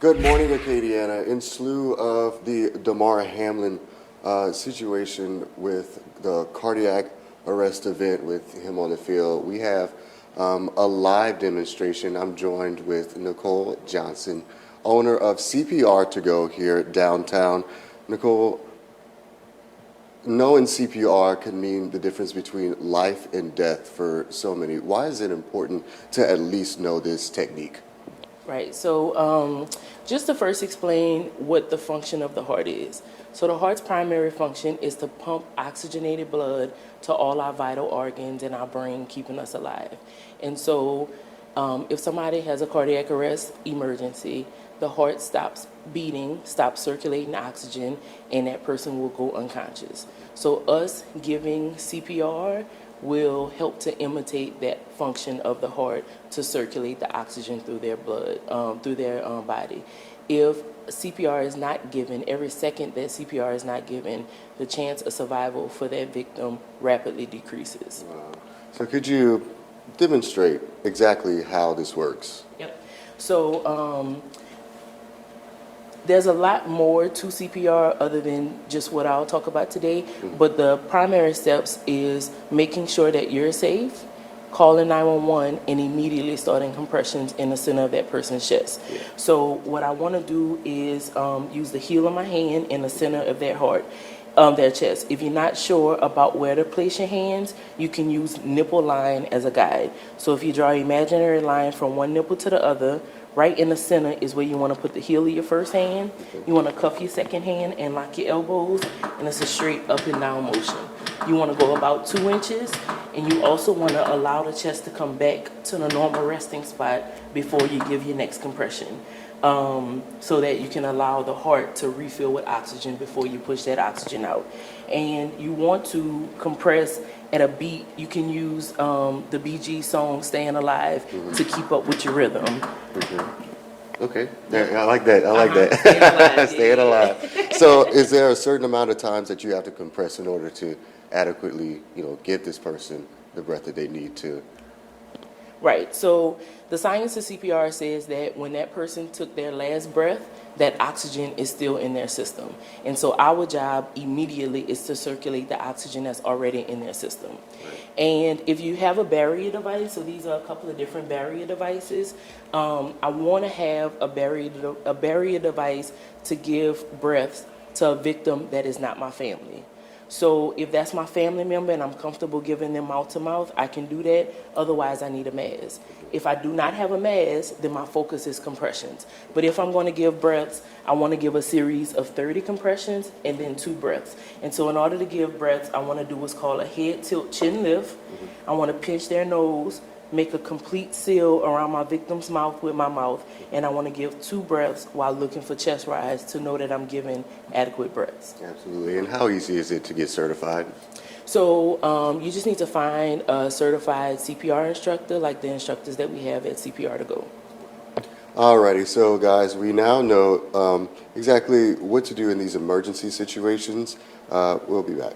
Good morning, Acadiana. In slew of the Damar Hamlin situation with the cardiac arrest event with him on the field, we have a live demonstration. I'm joined with Nicole Johnson, owner of CPR to Go here downtown. Nicole, knowing CPR can mean the difference between life and death for so many. Why is it important to at least know this technique? Right, so just to first explain what the function of the heart is. So the heart's primary function is to pump oxygenated blood to all our vital organs in our brain, keeping us alive. And so if somebody has a cardiac arrest emergency, the heart stops beating, stops circulating oxygen, and that person will go unconscious. So us giving CPR will help to imitate that function of the heart to circulate the oxygen through their blood, through their body. If CPR is not given, every second that CPR is not given, the chance of survival for that victim rapidly decreases. Wow. So could you demonstrate exactly how this works? Yep. So there's a lot more to CPR other than just what I'll talk about today, but the primary steps is making sure that you're safe, calling 911, and immediately starting compressions in the center of that person's chest. Yeah. So what I want to do is use the heel of my hand in the center of their heart, their chest. If you're not sure about where to place your hands, you can use nipple line as a guide. So if you draw an imaginary line from one nipple to the other, right in the center is where you want to put the heel of your first hand. You want to cuff your second hand and lock your elbows, and it's a straight up and down motion. You want to go about 2 inches, and you also want to allow the chest to come back to the normal resting spot before you give your next compression, so that you can allow the heart to refill with oxygen before you push that oxygen out. And you want to compress at a beat. You can use the BG song "Staying Alive" to keep up with your rhythm. Okay, I like that. I like that. Staying alive. Staying alive. So, is there a certain amount of times that you have to compress in order to adequately, give this person the breath that they need to? Right. So the science of CPR says that when that person took their last breath, that oxygen is still in their system. And so our job immediately is to circulate the oxygen that's already in their system. Right. And if you have a barrier device, so these are a couple of different barrier devices, I want to have a barrier device to give breaths to a victim that is not my family. So if that's my family member and I'm comfortable giving them mouth to mouth, I can do that. Otherwise, I need a mask. If I do not have a mask, then my focus is compressions. But if I'm going to give breaths, I want to give a series of 30 compressions and then 2 breaths. And so in order to give breaths, I want to do what's called a head tilt chin lift. I want to pinch their nose, make a complete seal around my victim's mouth with my mouth, and I want to give 2 breaths while looking for chest rise to know that I'm giving adequate breaths. Absolutely. And how easy is it to get certified? So you just need to find a certified CPR instructor like the instructors that we have at CPR to Go. Alrighty, so guys, we now know exactly what to do in these emergency situations. We'll be back.